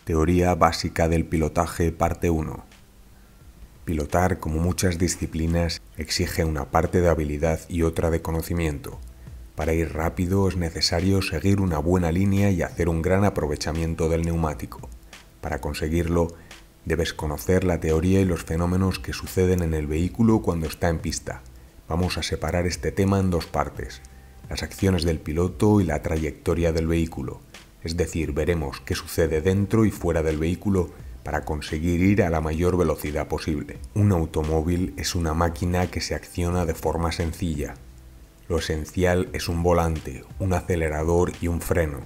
Teoría básica del pilotaje, parte 1. Pilotar, como muchas disciplinas, exige una parte de habilidad y otra de conocimiento. Para ir rápido es necesario seguir una buena línea y hacer un gran aprovechamiento del neumático. Para conseguirlo, debes conocer la teoría y los fenómenos que suceden en el vehículo cuando está en pista. Vamos a separar este tema en dos partes: las acciones del piloto y la trayectoria del vehículo. Es decir, veremos qué sucede dentro y fuera del vehículo para conseguir ir a la mayor velocidad posible. Un automóvil es una máquina que se acciona de forma sencilla. Lo esencial es un volante, un acelerador y un freno.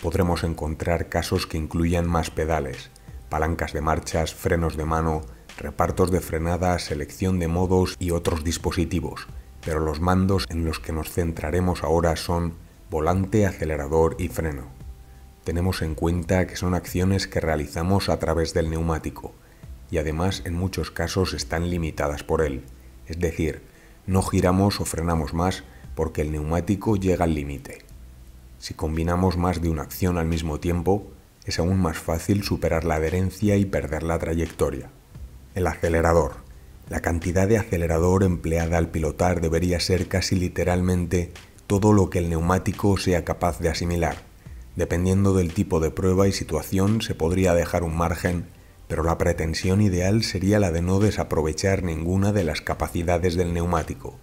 Podremos encontrar casos que incluyan más pedales, palancas de marchas, frenos de mano, repartos de frenada, selección de modos y otros dispositivos, pero los mandos en los que nos centraremos ahora son volante, acelerador y freno. Tenemos en cuenta que son acciones que realizamos a través del neumático y además en muchos casos están limitadas por él, es decir, no giramos o frenamos más porque el neumático llega al límite. Si combinamos más de una acción al mismo tiempo, es aún más fácil superar la adherencia y perder la trayectoria. El acelerador. La cantidad de acelerador empleada al pilotar debería ser casi literalmente todo lo que el neumático sea capaz de asimilar. Dependiendo del tipo de prueba y situación se podría dejar un margen, pero la pretensión ideal sería la de no desaprovechar ninguna de las capacidades del neumático.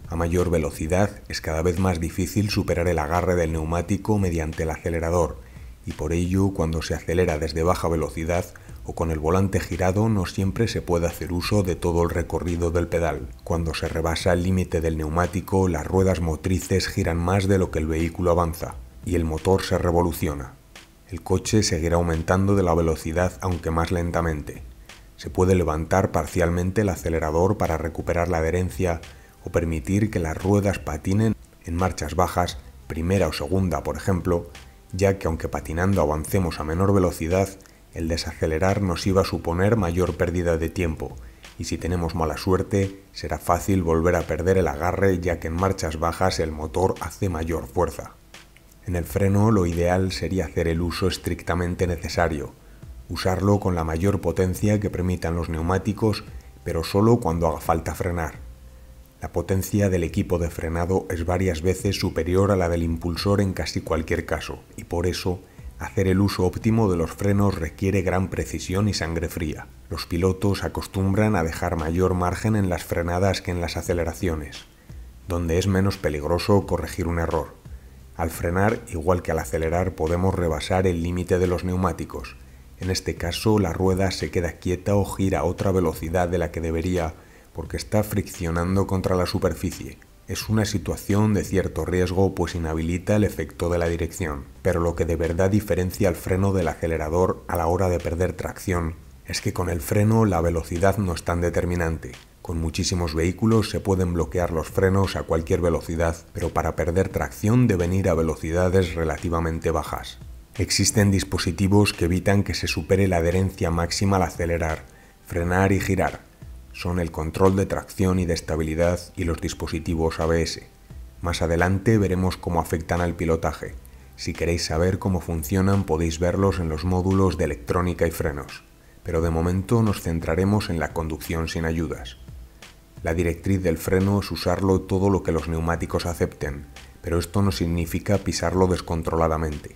A mayor velocidad es cada vez más difícil superar el agarre del neumático mediante el acelerador, y por ello cuando se acelera desde baja velocidad o con el volante girado no siempre se puede hacer uso de todo el recorrido del pedal. Cuando se rebasa el límite del neumático, las ruedas motrices giran más de lo que el vehículo avanza y el motor se revoluciona. El coche seguirá aumentando de la velocidad aunque más lentamente. Se puede levantar parcialmente el acelerador para recuperar la adherencia o permitir que las ruedas patinen en marchas bajas, primera o segunda por ejemplo, ya que aunque patinando avancemos a menor velocidad, el desacelerar nos iba a suponer mayor pérdida de tiempo, y si tenemos mala suerte, será fácil volver a perder el agarre ya que en marchas bajas el motor hace mayor fuerza. En el freno lo ideal sería hacer el uso estrictamente necesario, usarlo con la mayor potencia que permitan los neumáticos, pero solo cuando haga falta frenar. La potencia del equipo de frenado es varias veces superior a la del impulsor en casi cualquier caso, y por eso hacer el uso óptimo de los frenos requiere gran precisión y sangre fría. Los pilotos acostumbran a dejar mayor margen en las frenadas que en las aceleraciones, donde es menos peligroso corregir un error. Al frenar, igual que al acelerar, podemos rebasar el límite de los neumáticos. En este caso, la rueda se queda quieta o gira a otra velocidad de la que debería porque está friccionando contra la superficie. Es una situación de cierto riesgo pues inhabilita el efecto de la dirección, pero lo que de verdad diferencia el freno del acelerador a la hora de perder tracción es que con el freno la velocidad no es tan determinante. Con muchísimos vehículos se pueden bloquear los frenos a cualquier velocidad, pero para perder tracción deben ir a velocidades relativamente bajas. Existen dispositivos que evitan que se supere la adherencia máxima al acelerar, frenar y girar. Son el control de tracción y de estabilidad y los dispositivos ABS. Más adelante veremos cómo afectan al pilotaje. Si queréis saber cómo funcionan podéis verlos en los módulos de electrónica y frenos, pero de momento nos centraremos en la conducción sin ayudas. La directriz del freno es usarlo todo lo que los neumáticos acepten, pero esto no significa pisarlo descontroladamente.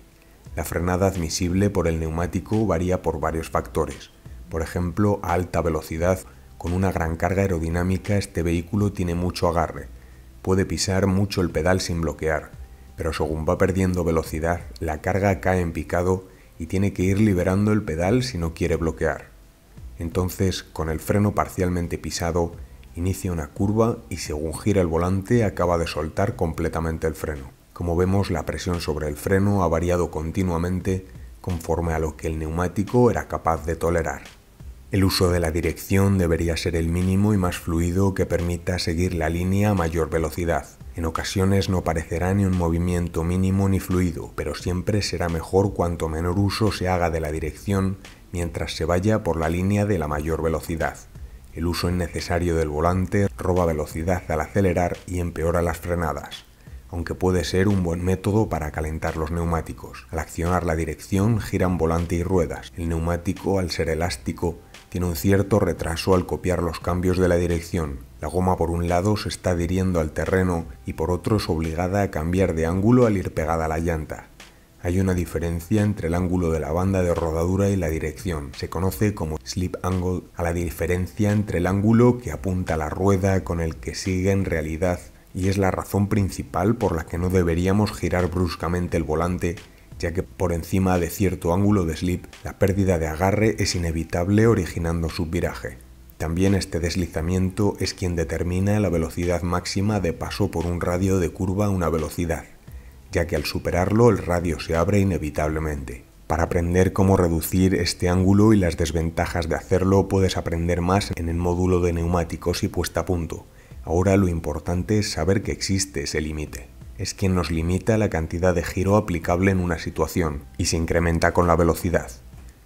La frenada admisible por el neumático varía por varios factores. Por ejemplo, a alta velocidad, con una gran carga aerodinámica, este vehículo tiene mucho agarre. Puede pisar mucho el pedal sin bloquear, pero según va perdiendo velocidad, la carga cae en picado y tiene que ir liberando el pedal si no quiere bloquear. Entonces, con el freno parcialmente pisado, inicia una curva y según gira el volante acaba de soltar completamente el freno. Como vemos, la presión sobre el freno ha variado continuamente conforme a lo que el neumático era capaz de tolerar. El uso de la dirección debería ser el mínimo y más fluido que permita seguir la línea a mayor velocidad. En ocasiones no parecerá ni un movimiento mínimo ni fluido, pero siempre será mejor cuanto menor uso se haga de la dirección mientras se vaya por la línea de la mayor velocidad. El uso innecesario del volante roba velocidad al acelerar y empeora las frenadas. aunque puede ser un buen método para calentar los neumáticos. Al accionar la dirección giran volante y ruedas. El neumático, al ser elástico, tiene un cierto retraso al copiar los cambios de la dirección. La goma por un lado se está adhiriendo al terreno y por otro es obligada a cambiar de ángulo al ir pegada a la llanta. Hay una diferencia entre el ángulo de la banda de rodadura y la dirección. Se conoce como slip angle a la diferencia entre el ángulo que apunta a la rueda con el que sigue en realidad, y es la razón principal por la que no deberíamos girar bruscamente el volante, ya que por encima de cierto ángulo de slip, la pérdida de agarre es inevitable originando subviraje. También este deslizamiento es quien determina la velocidad máxima de paso por un radio de curva a una velocidad, ya que al superarlo el radio se abre inevitablemente. Para aprender cómo reducir este ángulo y las desventajas de hacerlo puedes aprender más en el módulo de neumáticos y puesta a punto. Ahora lo importante es saber que existe ese límite. Es quien nos limita la cantidad de giro aplicable en una situación y se incrementa con la velocidad.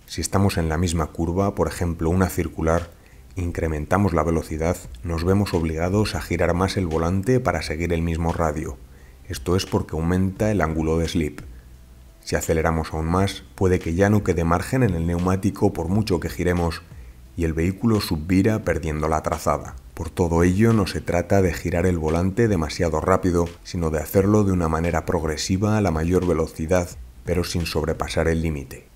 Si estamos en la misma curva, por ejemplo una circular, incrementamos la velocidad, nos vemos obligados a girar más el volante para seguir el mismo radio. Esto es porque aumenta el ángulo de slip. Si aceleramos aún más, puede que ya no quede margen en el neumático por mucho que giremos y el vehículo subvira perdiendo la trazada. Por todo ello, no se trata de girar el volante demasiado rápido, sino de hacerlo de una manera progresiva a la mayor velocidad, pero sin sobrepasar el límite.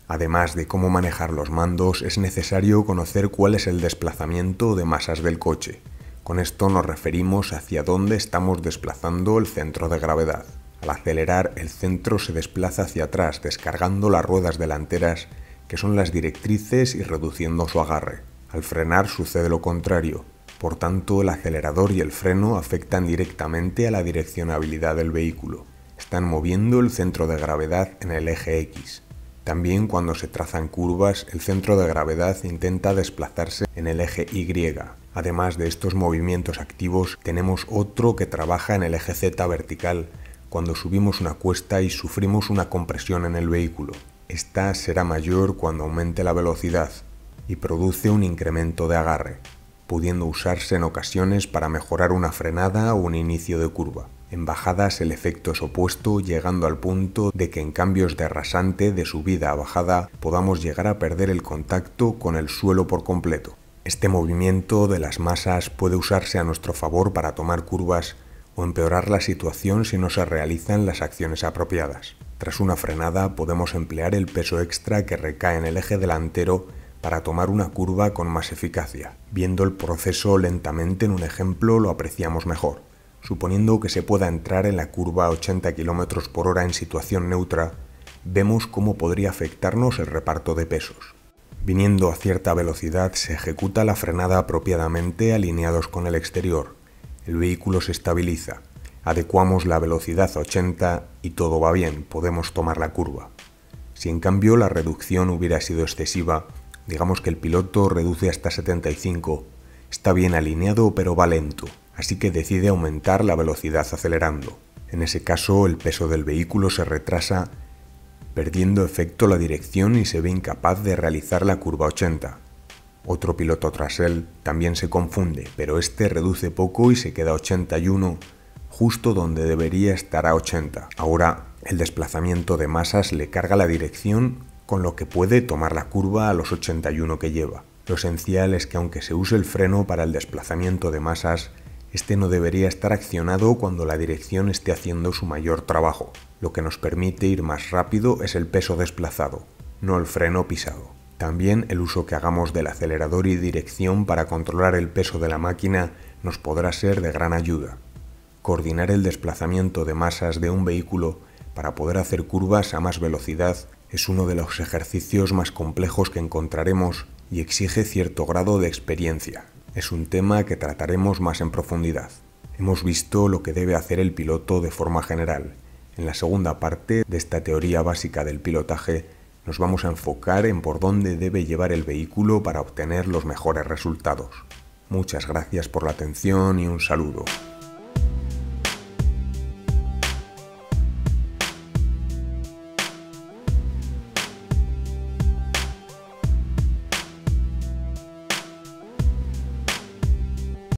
Además de cómo manejar los mandos, es necesario conocer cuál es el desplazamiento de masas del coche. Con esto nos referimos hacia dónde estamos desplazando el centro de gravedad. Al acelerar, el centro se desplaza hacia atrás, descargando las ruedas delanteras, que son las directrices, y reduciendo su agarre. Al frenar sucede lo contrario. Por tanto, el acelerador y el freno afectan directamente a la direccionabilidad del vehículo. Están moviendo el centro de gravedad en el eje X. También cuando se trazan curvas, el centro de gravedad intenta desplazarse en el eje Y. Además de estos movimientos activos, tenemos otro que trabaja en el eje Z vertical, cuando subimos una cuesta y sufrimos una compresión en el vehículo. Esta será mayor cuando aumente la velocidad y produce un incremento de agarre, pudiendo usarse en ocasiones para mejorar una frenada o un inicio de curva. En bajadas el efecto es opuesto, llegando al punto de que en cambios de rasante de subida a bajada podamos llegar a perder el contacto con el suelo por completo. Este movimiento de las masas puede usarse a nuestro favor para tomar curvas o empeorar la situación si no se realizan las acciones apropiadas. Tras una frenada podemos emplear el peso extra que recae en el eje delantero para tomar una curva con más eficacia. Viendo el proceso lentamente en un ejemplo lo apreciamos mejor. Suponiendo que se pueda entrar en la curva a 80 km por hora en situación neutra, vemos cómo podría afectarnos el reparto de pesos. Viniendo a cierta velocidad se ejecuta la frenada apropiadamente alineados con el exterior. El vehículo se estabiliza. Adecuamos la velocidad a 80 y todo va bien, podemos tomar la curva. Si en cambio la reducción hubiera sido excesiva, digamos que el piloto reduce hasta 75, está bien alineado pero va lento, así que decide aumentar la velocidad acelerando. En ese caso el peso del vehículo se retrasa, perdiendo efecto la dirección y se ve incapaz de realizar la curva 80. Otro piloto tras él también se confunde, pero este reduce poco y se queda a 81, justo donde debería estar a 80. Ahora el desplazamiento de masas le carga la dirección, con lo que puede tomar la curva a los 81 que lleva. Lo esencial es que aunque se use el freno para el desplazamiento de masas, este no debería estar accionado cuando la dirección esté haciendo su mayor trabajo. Lo que nos permite ir más rápido es el peso desplazado, no el freno pisado. También el uso que hagamos del acelerador y dirección para controlar el peso de la máquina nos podrá ser de gran ayuda. Coordinar el desplazamiento de masas de un vehículo para poder hacer curvas a más velocidad es uno de los ejercicios más complejos que encontraremos y exige cierto grado de experiencia. Es un tema que trataremos más en profundidad. Hemos visto lo que debe hacer el piloto de forma general. En la segunda parte de esta teoría básica del pilotaje, nos vamos a enfocar en por dónde debe llevar el vehículo para obtener los mejores resultados. Muchas gracias por la atención y un saludo.